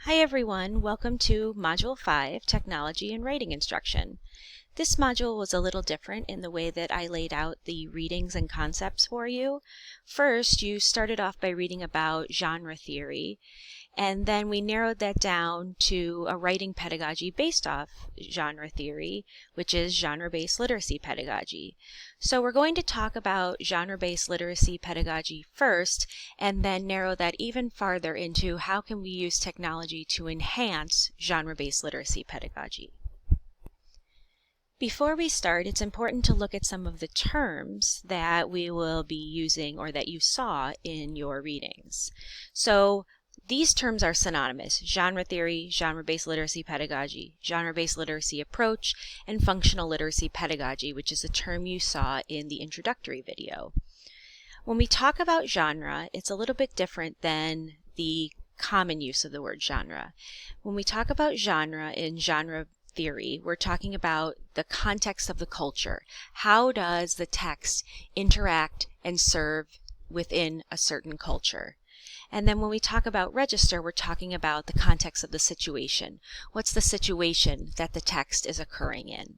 Hi everyone, welcome to Module 5, Technology and Writing Instruction. This module was a little different in the way that I laid out the readings and concepts for you. First, you started off by reading about genre theory, and then we narrowed that down to a writing pedagogy based off genre theory, which is genre-based literacy pedagogy. So we're going to talk about genre-based literacy pedagogy first, and then narrow that even farther into how can we use technology to enhance genre-based literacy pedagogy. Before we start, it's important to look at some of the terms that we will be using or that you saw in your readings. So these terms are synonymous: genre theory, genre-based literacy pedagogy, genre-based literacy approach, and functional literacy pedagogy, which is a term you saw in the introductory video. When we talk about genre, it's a little bit different than the common use of the word genre. When we talk about genre in genre theory, we're talking about the context of the culture. How does the text interact and serve within a certain culture? And then when we talk about register, we're talking about the context of the situation. What's the situation that the text is occurring in?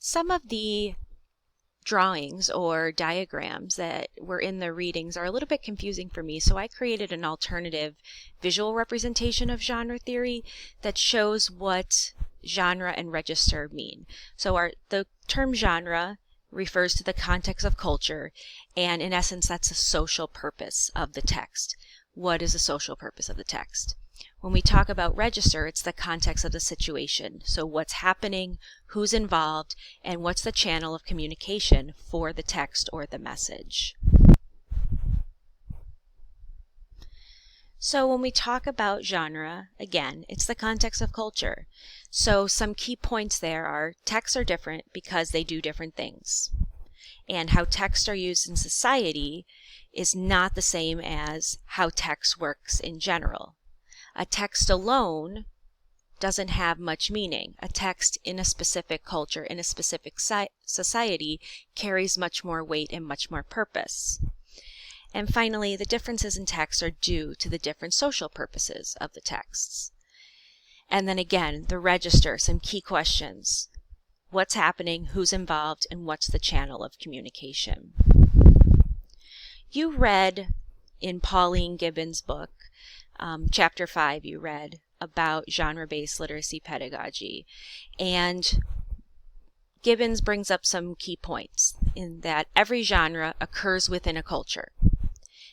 Some of the drawings or diagrams that were in the readings are a little bit confusing for me, so I created an alternative visual representation of genre theory that shows what genre and register mean. So the term genre refers to the context of culture, and in essence that's the social purpose of the text. What is the social purpose of the text? When we talk about register, it's the context of the situation. So what's happening, who's involved, and what's the channel of communication for the text or the message. So when we talk about genre, again, it's the context of culture. So some key points there are texts are different because they do different things. And how texts are used in society is not the same as how text works in general. A text alone doesn't have much meaning. A text in a specific culture, in a specific society, carries much more weight and much more purpose. And finally, the differences in text are due to the different social purposes of the texts. And then again, the register, some key questions. What's happening, who's involved, and what's the channel of communication? You read in Pauline Gibbons' book, Chapter 5, you read about genre-based literacy pedagogy. And Gibbons brings up some key points in that every genre occurs within a culture.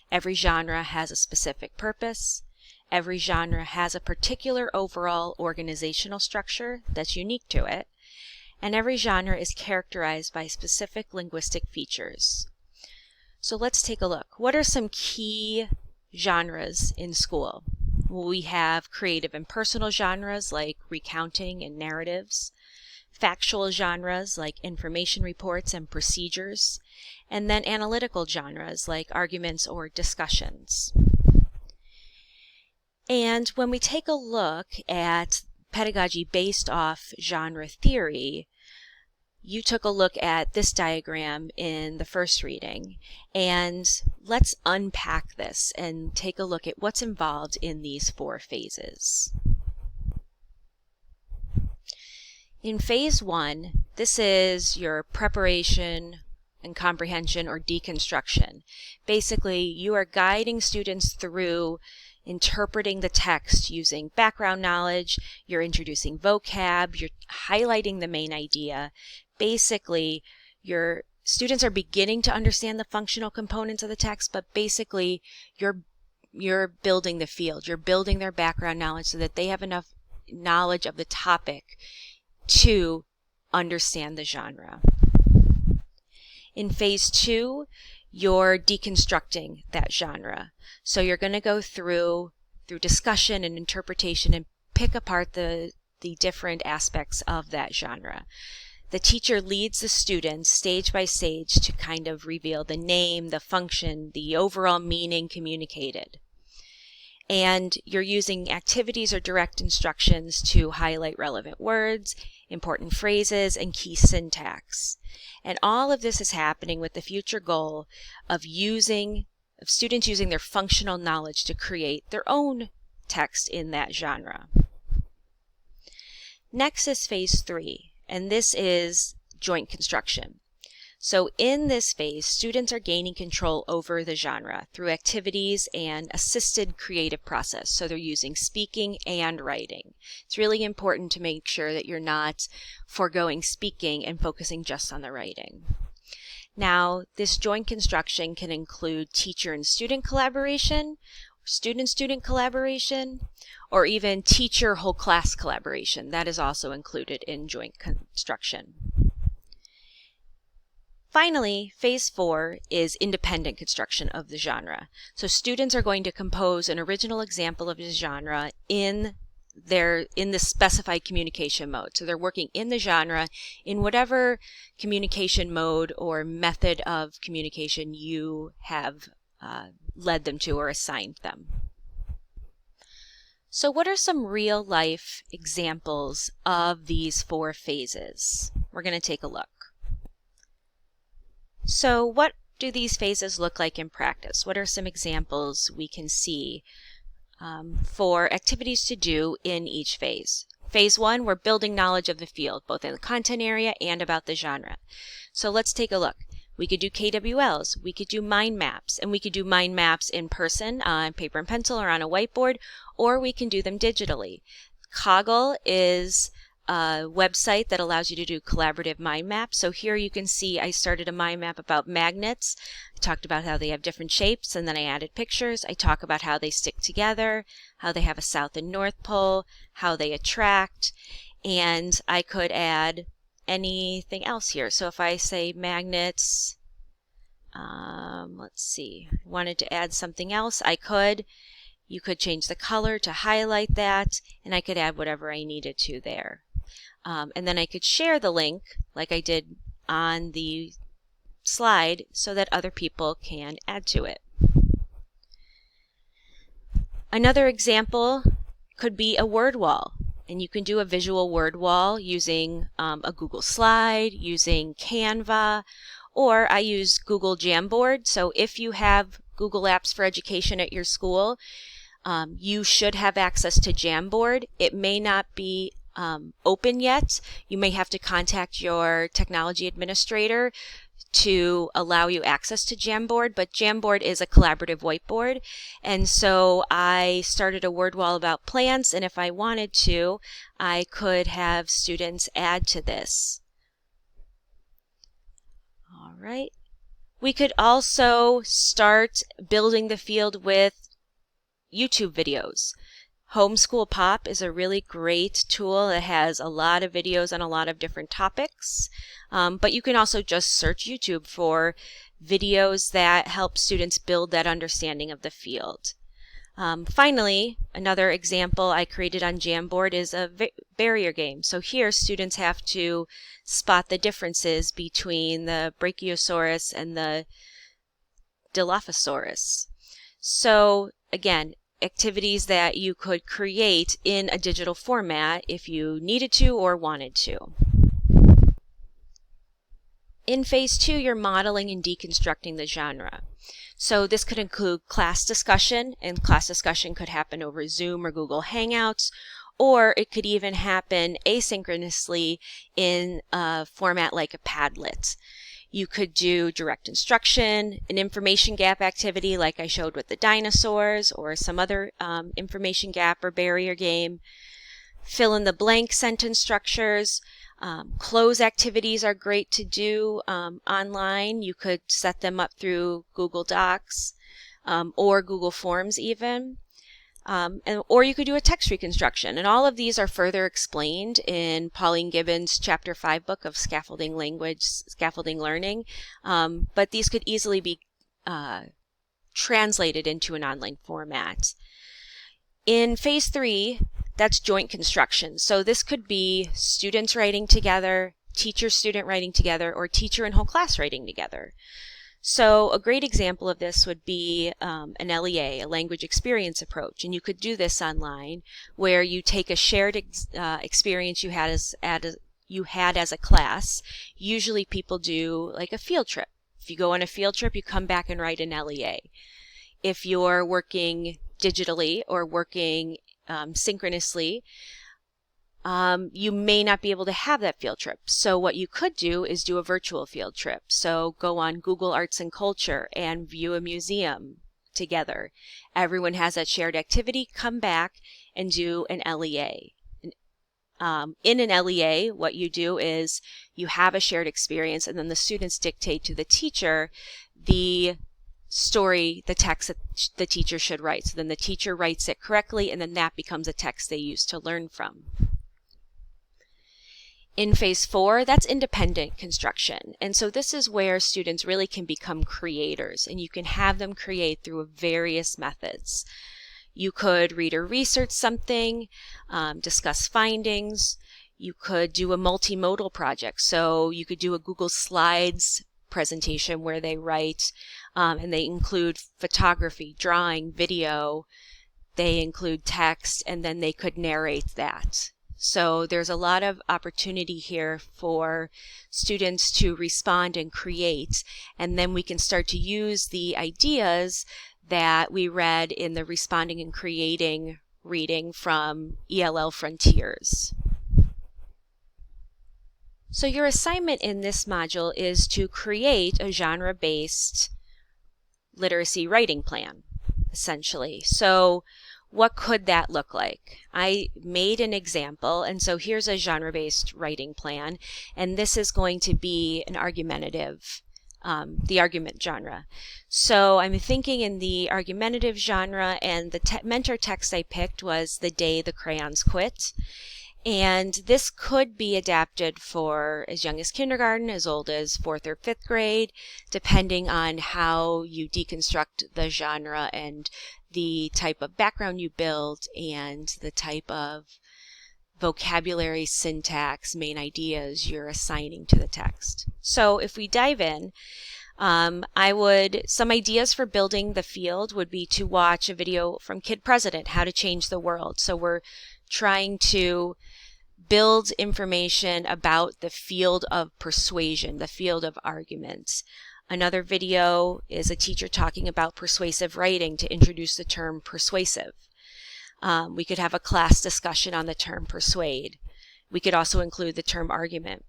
Every genre has a specific purpose. Every genre has a particular overall organizational structure that's unique to it. And every genre is characterized by specific linguistic features. So let's take a look. What are some key genres in school? We have creative and personal genres like recounting and narratives, factual genres like information reports and procedures, and then analytical genres like arguments or discussions. And when we take a look at pedagogy based off genre theory, you took a look at this diagram in the first reading, and let's unpack this and take a look at what's involved in these 4 phases. In phase 1, this is your preparation and comprehension or deconstruction. Basically, you are guiding students through interpreting the text using background knowledge, you're introducing vocab, you're highlighting the main idea. Basically, your students are beginning to understand the functional components of the text, but basically you're building the field. You're building their background knowledge so that they have enough knowledge of the topic to understand the genre. In phase 2, you're deconstructing that genre. So you're going to go through discussion and interpretation and pick apart the different aspects of that genre. The teacher leads the students stage by stage to kind of reveal the name, the function, the overall meaning communicated. And you're using activities or direct instructions to highlight relevant words, important phrases, and key syntax. And all of this is happening with the future goal of students using their functional knowledge to create their own text in that genre. Next is phase 3, and this is joint construction. So in this phase, students are gaining control over the genre through activities and assisted creative process. So they're using speaking and writing. It's really important to make sure that you're not foregoing speaking and focusing just on the writing. Now, this joint construction can include teacher and student collaboration, student-student collaboration, or even teacher-whole class collaboration. That is also included in joint construction. Finally, phase 4 is independent construction of the genre. So students are going to compose an original example of the genre in the specified communication mode. So they're working in the genre in whatever communication mode or method of communication you have led them to or assigned them. So what are some real life examples of these 4 phases? We're going to take a look. So what do these phases look like in practice? What are some examples we can see for activities to do in each phase? Phase 1, we're building knowledge of the field, both in the content area and about the genre. So let's take a look. We could do KWLs, we could do mind maps, and we could do mind maps in person on paper and pencil or on a whiteboard, or we can do them digitally. Coggle is a website that allows you to do collaborative mind maps. So here you can see I started a mind map about magnets. I talked about how they have different shapes, and then I added pictures. I talk about how they stick together, how they have a south and north pole, how they attract, and I could add anything else here. So if I say magnets, let's see, I wanted to add something else, I could. You could change the color to highlight that, and I could add whatever I needed to there. And then I could share the link like I did on the slide so that other people can add to it. Another example could be a word wall. And you can do a visual word wall using a Google slide, using Canva, or I use Google Jamboard. So if you have Google Apps for Education at your school, you should have access to Jamboard. It may not be open yet. You may have to contact your technology administrator to allow you access to Jamboard, but Jamboard is a collaborative whiteboard, and so I started a word wall about plants, and if I wanted to, I could have students add to this. All right. We could also start building the field with YouTube videos. Homeschool Pop is a really great tool. It has a lot of videos on a lot of different topics, but you can also just search YouTube for videos that help students build that understanding of the field. Finally, another example I created on Jamboard is a barrier game. So here students have to spot the differences between the Brachiosaurus and the Dilophosaurus. So again, activities that you could create in a digital format if you needed to or wanted to. In phase 2, you're modeling and deconstructing the genre. So this could include class discussion, and class discussion could happen over Zoom or Google Hangouts, or it could even happen asynchronously in a format like a Padlet. You could do direct instruction, an information gap activity like I showed with the dinosaurs, or some other information gap or barrier game. Fill in the blank sentence structures. Close activities are great to do online. You could set them up through Google Docs or Google Forms even. Or you could do a text reconstruction. And all of these are further explained in Pauline Gibbons' Chapter 5 book of Scaffolding Language, Scaffolding Learning. But these could easily be translated into an online format. In phase 3, that's joint construction. So this could be students writing together, teacher-student writing together, or teacher and whole class writing together. So a great example of this would be an LEA, a language experience approach. And you could do this online where you take a shared experience you had as a class. Usually people do like a field trip. If you go on a field trip, you come back and write an LEA. If you're working digitally or working synchronously, you may not be able to have that field trip. So what you could do is do a virtual field trip. So go on Google Arts and Culture and view a museum together. Everyone has that shared activity. Come back and do an LEA. In an LEA, what you do is you have a shared experience, and then the students dictate to the teacher the story, the text that the teacher should write. So then the teacher writes it correctly, and then that becomes a text they use to learn from. In phase 4, that's independent construction. And so this is where students really can become creators, and you can have them create through various methods. You could read or research something, discuss findings. You could do a multimodal project. So you could do a Google Slides presentation where they write, and they include photography, drawing, video. They include text, and then they could narrate that. So there's a lot of opportunity here for students to respond and create, and then we can start to use the ideas that we read in the Responding and Creating reading from ELL Frontiers. So your assignment in this module is to create a genre-based literacy writing plan, essentially. So what could that look like? I made an example, and so here's a genre-based writing plan, and this is going to be an argumentative, the argument genre. So I'm thinking in the argumentative genre, and the mentor text I picked was The Day the Crayons Quit. And this could be adapted for as young as kindergarten, as old as 4th or 5th grade, depending on how you deconstruct the genre and the type of background you build and the type of vocabulary, syntax, main ideas you're assigning to the text. So if we dive in, some ideas for building the field would be to watch a video from Kid President, How to Change the World. So we're trying to build information about the field of persuasion, the field of arguments. Another video is a teacher talking about persuasive writing to introduce the term persuasive. We could have a class discussion on the term persuade. We could also include the term argument.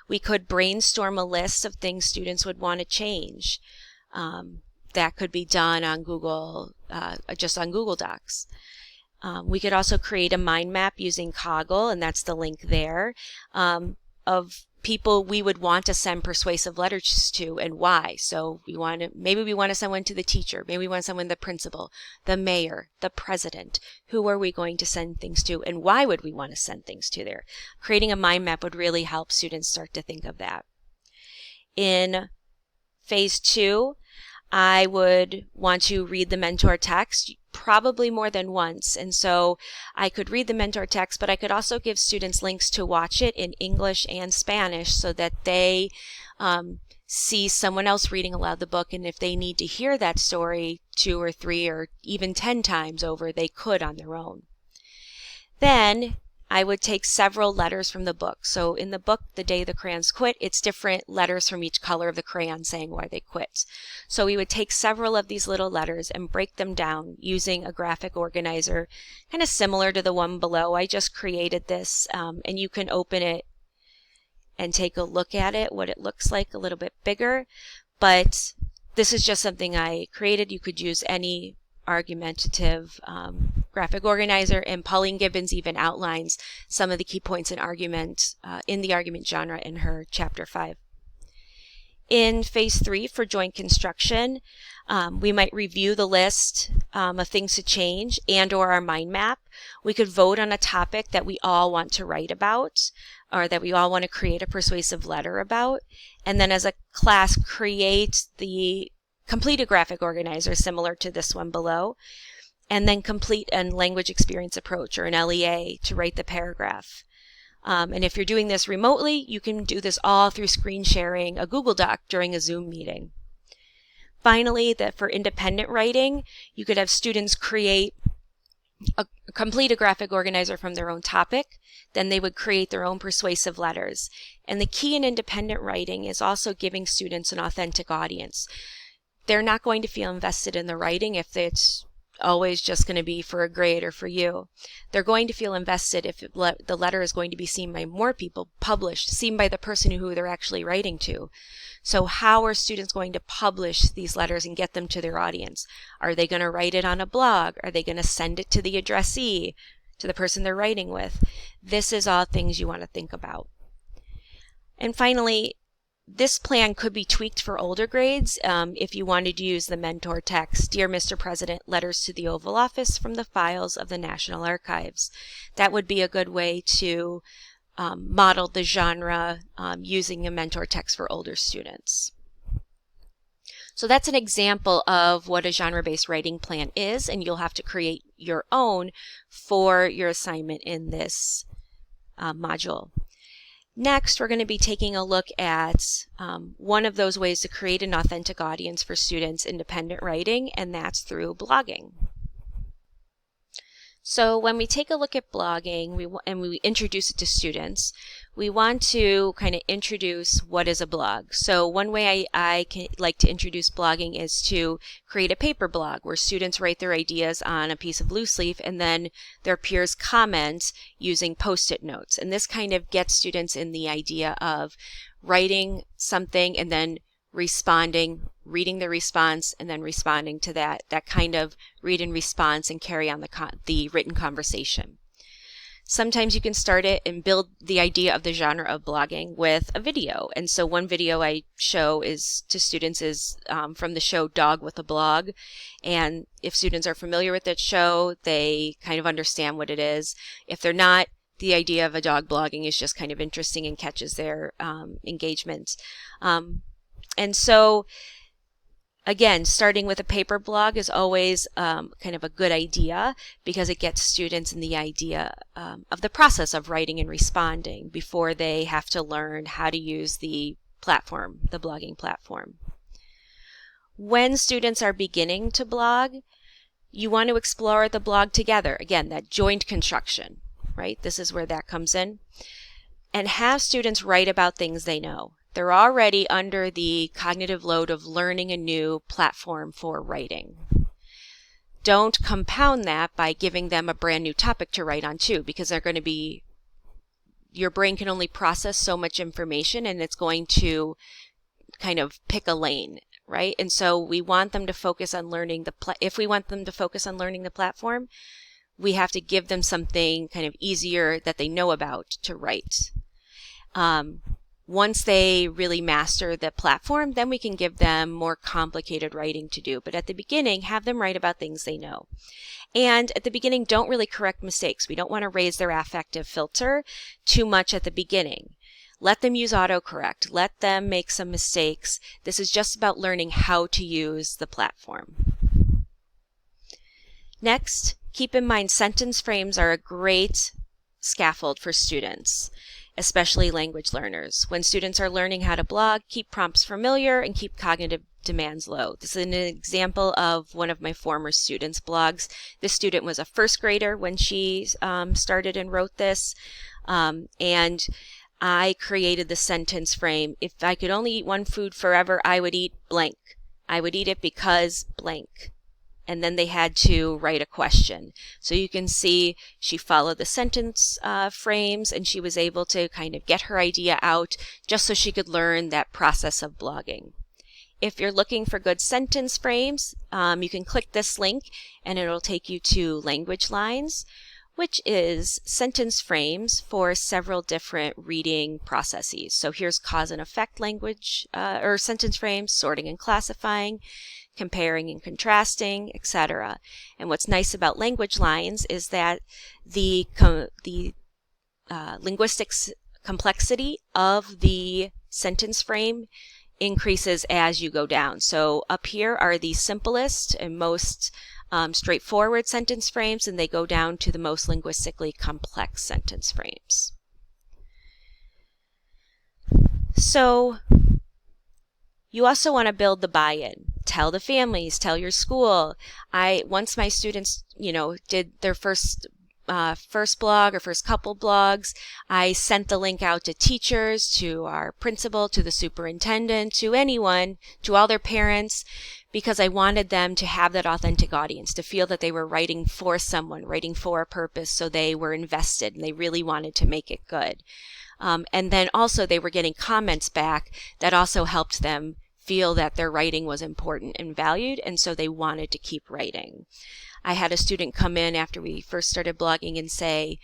We could brainstorm a list of things students would want to change. That could be done on Google, just on Google Docs. We could also create a mind map using Coggle, and that's the link there, of people we would want to send persuasive letters to and why. So maybe we want to send one to the teacher, maybe we want to send one to the principal, the mayor, the president. Who are we going to send things to, and why would we want to send things to there? Creating a mind map would really help students start to think of that. In phase 2, I would want to read the mentor text, probably more than once. And so I could read the mentor text, but I could also give students links to watch it in English and Spanish so that they see someone else reading aloud the book. And if they need to hear that story 2 or 3 or even 10 times over, they could on their own. Then I would take several letters from the book. So in the book, The Day the Crayons Quit, it's different letters from each color of the crayon saying why they quit. So we would take several of these little letters and break them down using a graphic organizer, kind of similar to the one below. I just created this, and you can open it and take a look at it, what it looks like a little bit bigger. But this is just something I created. You could use any argumentative graphic organizer, and Pauline Gibbons even outlines some of the key points in argument in the argument genre in her chapter 5. In phase 3 for joint construction, we might review the list of things to change and or our mind map. We could vote on a topic that we all want to write about or that we all want to create a persuasive letter about, and then as a class complete a graphic organizer similar to this one below, and then complete a language experience approach or an LEA to write the paragraph. And if you're doing this remotely, you can do this all through screen sharing a Google Doc during a Zoom meeting. Finally, for independent writing, you could have students complete a graphic organizer from their own topic. Then they would create their own persuasive letters. And the key in independent writing is also giving students an authentic audience. They're not going to feel invested in the writing if it's always just going to be for a grade or for you. They're going to feel invested if the letter is going to be seen by more people, published, seen by the person who they're actually writing to. So how are students going to publish these letters and get them to their audience? Are they going to write it on a blog? Are they going to send it to the addressee, to the person they're writing with? This is all things you want to think about. And finally, this plan could be tweaked for older grades if you wanted to use the mentor text, "Dear Mr. President, letters to the Oval Office from the files of the National Archives." That would be a good way to model the genre using a mentor text for older students. So that's an example of what a genre-based writing plan is, and you'll have to create your own for your assignment in this module. Next, we're going to be taking a look at one of those ways to create an authentic audience for students' independent writing, and that's through blogging. So when we take a look at blogging and we introduce it to students, we want to kind of introduce what is a blog. So one way I like to introduce blogging is to create a paper blog where students write their ideas on a piece of loose leaf and then their peers comment using post-it notes. And this kind of gets students in the idea of writing something and then responding, reading the response, and then responding to that kind of read and response and carry on the written conversation. Sometimes you can start it and build the idea of the genre of blogging with a video. And so one video I show to students is from the show Dog with a Blog. And if students are familiar with that show, they kind of understand what it is. If they're not, the idea of a dog blogging is just kind of interesting and catches their engagement. And so, again, starting with a paper blog is always kind of a good idea because it gets students in the idea of the process of writing and responding before they have to learn how to use the platform, the blogging platform. When students are beginning to blog, you want to explore the blog together. Again, that joint construction, right? This is where that comes in. And have students write about things they know. They're already under the cognitive load of learning a new platform for writing. Don't compound that by giving them a brand new topic to write on too, because your brain can only process so much information and it's going to kind of pick a lane, right? And so we want them to focus on learning if we want them to focus on learning the platform, we have to give them something kind of easier that they know about to write. Once they really master the platform, then we can give them more complicated writing to do. But at the beginning, have them write about things they know. And at the beginning, don't really correct mistakes. We don't want to raise their affective filter too much at the beginning. Let them use autocorrect. Let them make some mistakes. This is just about learning how to use the platform. Next, keep in mind sentence frames are a great scaffold for students, especially language learners. When students are learning how to blog, keep prompts familiar and keep cognitive demands low. This is an example of one of my former students' blogs. This student was a first grader when she started and wrote this, and I created the sentence frame. If I could only eat one food forever, I would eat blank. I would eat it because blank. And then they had to write a question. So you can see she followed the sentence frames and she was able to kind of get her idea out just so she could learn that process of blogging. If you're looking for good sentence frames, you can click this link and it'll take you to Language Lines, which is sentence frames for several different reading processes. So here's cause and effect language or sentence frames, sorting and classifying, comparing and contrasting, etc. And what's nice about Language Lines is that the linguistics complexity of the sentence frame increases as you go down. So up here are the simplest and most straightforward sentence frames, and they go down to the most linguistically complex sentence frames. So you also want to build the buy-in. Tell the families, tell your school. Once my students, did their first blog or first couple blogs, I sent the link out to teachers, to our principal, to the superintendent, to anyone, to all their parents, because I wanted them to have that authentic audience, to feel that they were writing for someone, writing for a purpose, so they were invested and they really wanted to make it good. And then also they were getting comments back that also helped them feel that their writing was important and valued, and so they wanted to keep writing. I had a student come in after we first started blogging and say,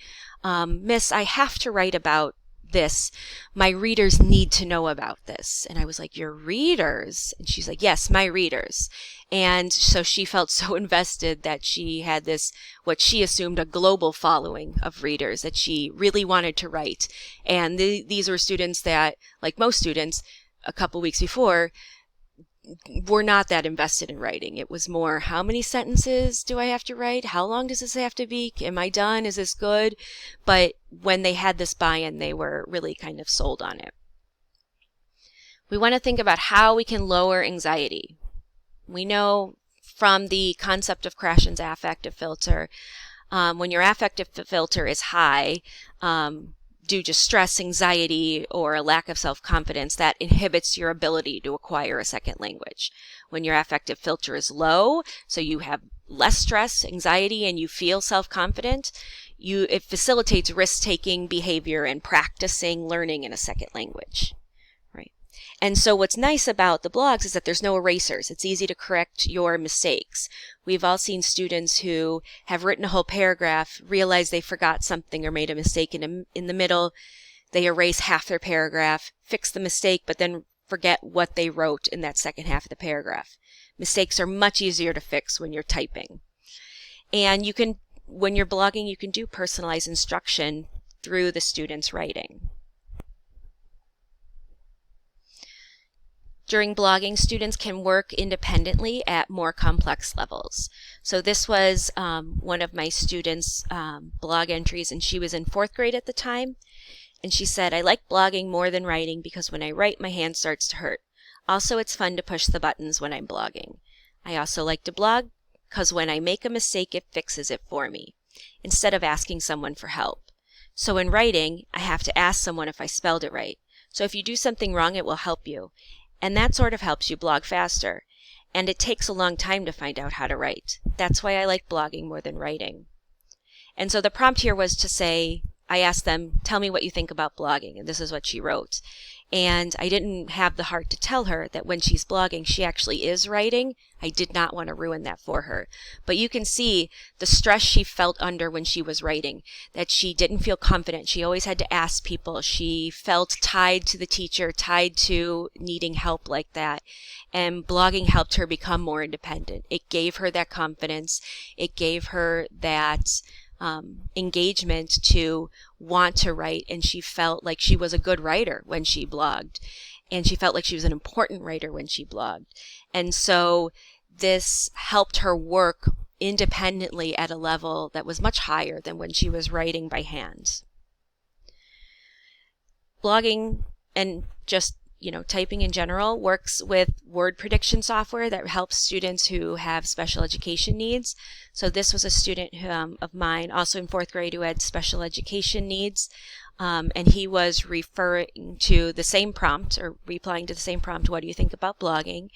Miss, I have to write about this. My readers need to know about this. And I was like, your readers? And she's like, yes, my readers. And so she felt so invested that she had this, what she assumed, a global following of readers that she really wanted to write. And these were students that, like most students, a couple weeks before, were not that invested in writing. It was more, how many sentences do I have to write? How long does this have to be? Am I done? Is this good? But when they had this buy-in, they were really kind of sold on it. We want to think about how we can lower anxiety. We know from the concept of Krashen's affective filter, when your affective filter is high, due to stress, anxiety, or a lack of self-confidence, that inhibits your ability to acquire a second language. When your affective filter is low, so you have less stress, anxiety, and you feel self-confident, it facilitates risk-taking behavior and practicing learning in a second language. Right? And so what's nice about the blogs is that there's no erasers. It's easy to correct your mistakes. We've all seen students who have written a whole paragraph, realize they forgot something or made a mistake in the middle. They erase half their paragraph, fix the mistake, but then forget what they wrote in that second half of the paragraph. Mistakes are much easier to fix when you're typing. And you can, when you're blogging, you can do personalized instruction through the student's writing. During blogging, students can work independently at more complex levels. So this was one of my students' blog entries, and she was in 4th grade at the time. And she said, I like blogging more than writing because when I write, my hand starts to hurt. Also, it's fun to push the buttons when I'm blogging. I also like to blog because when I make a mistake, it fixes it for me, instead of asking someone for help. So in writing, I have to ask someone if I spelled it right. So if you do something wrong, it will help you. And that sort of helps you blog faster. And it takes a long time to find out how to write. That's why I like blogging more than writing. And so the prompt here was to say, I asked them, tell me what you think about blogging. And this is what she wrote. And I didn't have the heart to tell her that when she's blogging, she actually is writing. I did not want to ruin that for her. But you can see the stress she felt under when she was writing, that she didn't feel confident. She always had to ask people. She felt tied to the teacher, tied to needing help like that. And blogging helped her become more independent. It gave her that confidence. It gave her that engagement to want to write, and she felt like she was a good writer when she blogged, and she felt like she was an important writer when she blogged. And so this helped her work independently at a level that was much higher than when she was writing by hand. Blogging and just typing in general works with word prediction software that helps students who have special education needs. So this was a student of mine, also in 4th grade, who had special education needs. And he was referring to the same prompt, or replying to the same prompt, what do you think about blogging?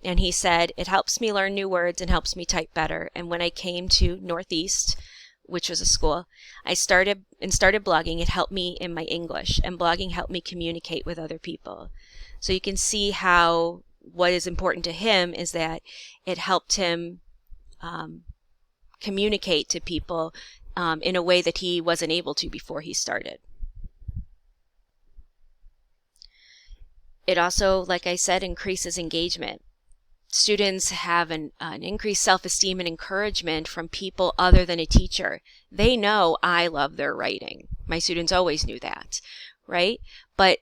And he said, it helps me learn new words and helps me type better. And when I came to Northeast, which was a school, I started blogging. It helped me in my English, and blogging helped me communicate with other people. So you can see how what is important to him is that it helped him communicate to people in a way that he wasn't able to before he started. It also, like I said, increases engagement. Students have an increased self-esteem and encouragement from people other than a teacher. They know I love their writing. My students always knew that, right? But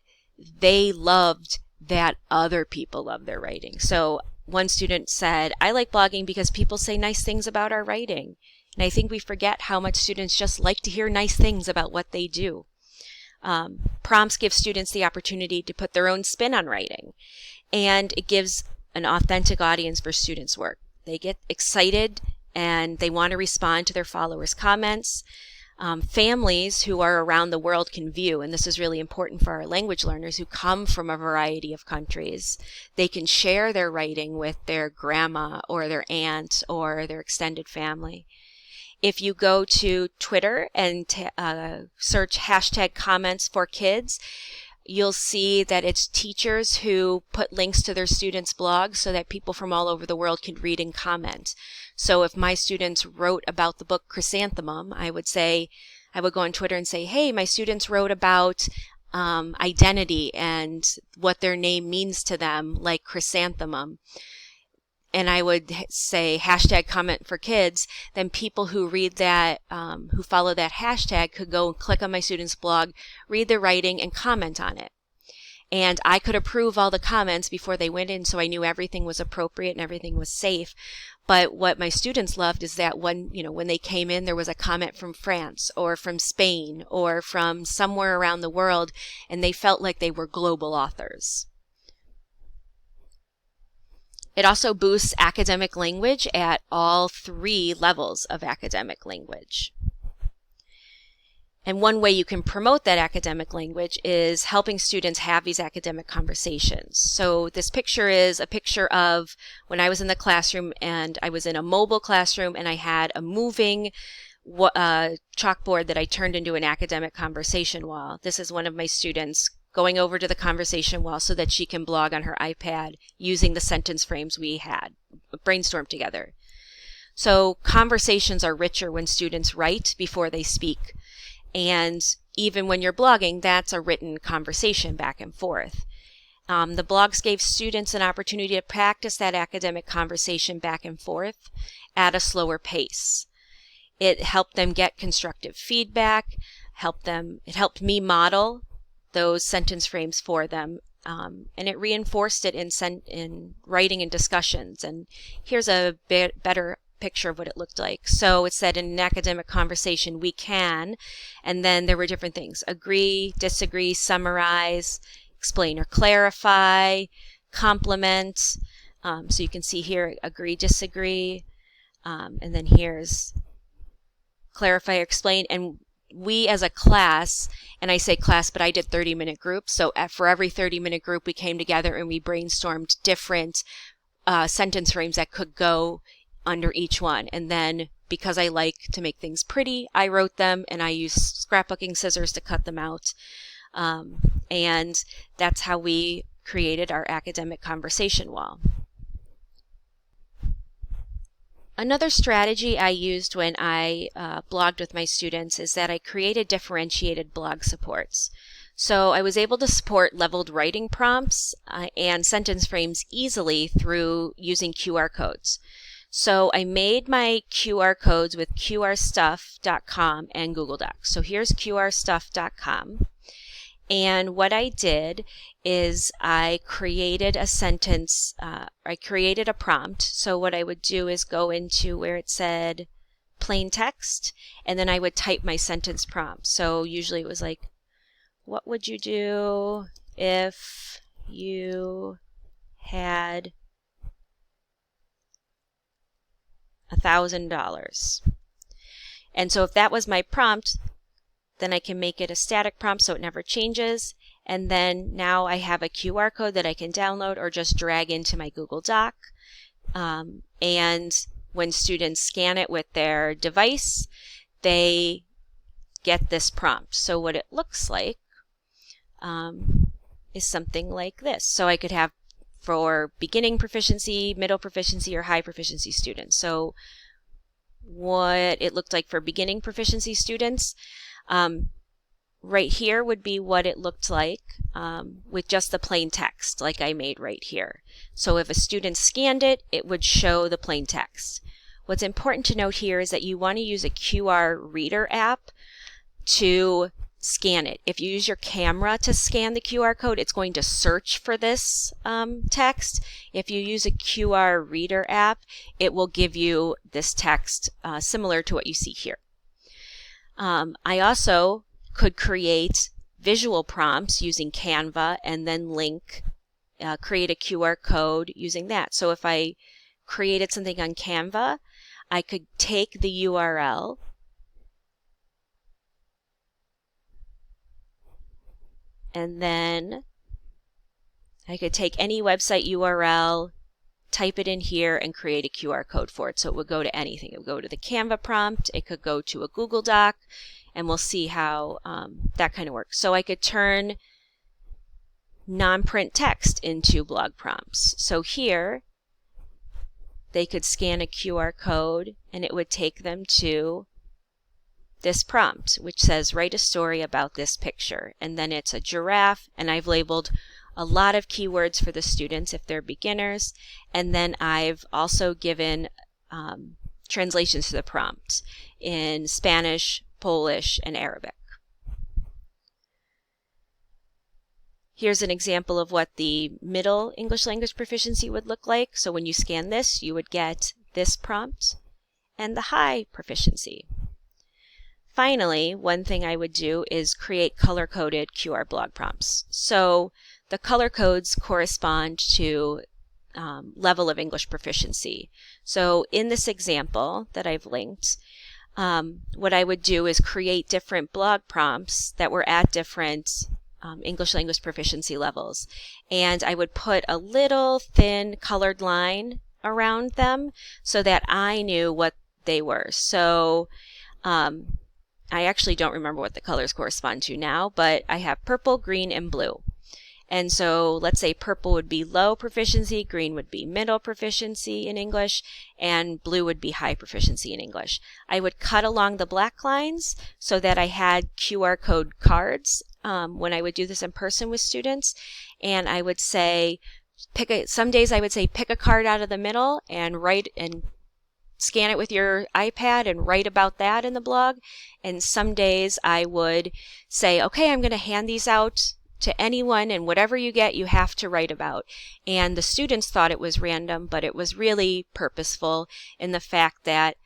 they loved that other people love their writing. So one student said, I like blogging because people say nice things about our writing. And I think we forget how much students just like to hear nice things about what they do. Prompts give students the opportunity to put their own spin on writing. And it gives an authentic audience for students' work. They get excited and they want to respond to their followers' comments. Families who are around the world can view, and this is really important for our language learners who come from a variety of countries. They can share their writing with their grandma or their aunt or their extended family. If you go to Twitter and search hashtag comments for kids, you'll see that it's teachers who put links to their students' blogs so that people from all over the world can read and comment. So if my students wrote about the book Chrysanthemum, I would go on Twitter and say, hey, my students wrote about identity and what their name means to them, like chrysanthemum. And I would say hashtag comment for kids, then people who read that, who follow that hashtag could go and click on my student's blog, read their writing, and comment on it. And I could approve all the comments before they went in, so I knew everything was appropriate and everything was safe. But what my students loved is that when they came in, there was a comment from France or from Spain or from somewhere around the world, and they felt like they were global authors. It also boosts academic language at all 3 levels of academic language. And one way you can promote that academic language is helping students have these academic conversations. So this picture is a picture of when I was in the classroom, and I was in a mobile classroom, and I had a moving chalkboard that I turned into an academic conversation wall. This is one of my students going over to the conversation wall so that she can blog on her iPad using the sentence frames we had brainstormed together. So conversations are richer when students write before they speak. And even when you're blogging, that's a written conversation back and forth. The blogs gave students an opportunity to practice that academic conversation back and forth at a slower pace. It helped them get constructive feedback, it helped me model those sentence frames for them, and it reinforced it in writing and discussions. And here's a better picture of what it looked like. So it said in an academic conversation, we can, and then there were different things: agree, disagree, summarize, explain or clarify, complement. So you can see here, agree, disagree, and then here's clarify or explain. And we as a class, and I say class, but I did 30-minute groups. So for every 30-minute group, we came together and we brainstormed different sentence frames that could go under each one. And then because I like to make things pretty, I wrote them and I used scrapbooking scissors to cut them out. And that's how we created our academic conversation wall. Another strategy I used when I blogged with my students is that I created differentiated blog supports. So I was able to support leveled writing prompts and sentence frames easily through using QR codes. So I made my QR codes with qrstuff.com and Google Docs. So here's qrstuff.com. And what I did is I created a sentence, I created a prompt. So what I would do is go into where it said plain text, and then I would type my sentence prompt. So usually it was like, what would you do if you had $1,000? And so if that was my prompt, then I can make it a static prompt so it never changes. And then now I have a QR code that I can download or just drag into my Google Doc. And when students scan it with their device, they get this prompt. So what it looks like is something like this. So I could have for beginning proficiency, middle proficiency, or high proficiency students. So what it looked like for beginning proficiency students, right here would be what it looked like with just the plain text like I made right here. So if a student scanned it, it would show the plain text. What's important to note here is that you want to use a QR reader app to scan it. If you use your camera to scan the QR code, it's going to search for this text. If you use a QR reader app, it will give you this text similar to what you see here. I also could create visual prompts using Canva and then create a QR code using that. So if I created something on Canva, I could take the URL and then I could take any website URL, type it in here, and create a QR code for it. So it would go to anything. It would go to the Canva prompt. It could go to a Google Doc, and we'll see how that kind of works. So I could turn non-print text into blog prompts. So here, they could scan a QR code, and it would take them to this prompt, which says, write a story about this picture. And then it's a giraffe, and I've labeled a lot of keywords for the students if they're beginners. And then I've also given translations to the prompt in Spanish, Polish, and Arabic. Here's an example of what the middle English language proficiency would look like. So when you scan this, you would get this prompt and the high proficiency. Finally, one thing I would do is create color-coded QR blog prompts. So the color codes correspond to level of English proficiency. So in this example that I've linked, what I would do is create different blog prompts that were at different English language proficiency levels. And I would put a little thin colored line around them so that I knew what they were. So I actually don't remember what the colors correspond to now, but I have purple, green, and blue. And so let's say purple would be low proficiency, green would be middle proficiency in English, and blue would be high proficiency in English. I would cut along the black lines so that I had QR code cards when I would do this in person with students. And I would say, some days I would say pick a card out of the middle and write and scan it with your iPad and write about that in the blog. And some days I would say, okay, I'm going to hand these out to anyone, and whatever you get, you have to write about. And the students thought it was random, but it was really purposeful in the fact that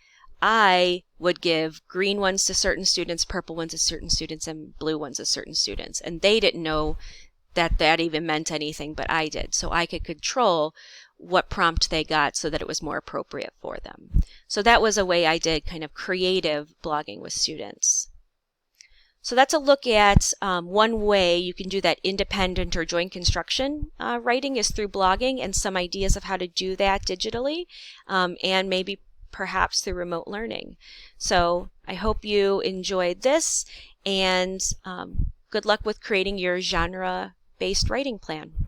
I would give green ones to certain students, purple ones to certain students, and blue ones to certain students. And they didn't know that that even meant anything, but I did. So I could control what prompt they got so that it was more appropriate for them. So that was a way I did kind of creative blogging with students. So that's a look at one way you can do that independent or joint construction writing is through blogging, and some ideas of how to do that digitally and maybe perhaps through remote learning. So I hope you enjoyed this, and good luck with creating your genre-based writing plan.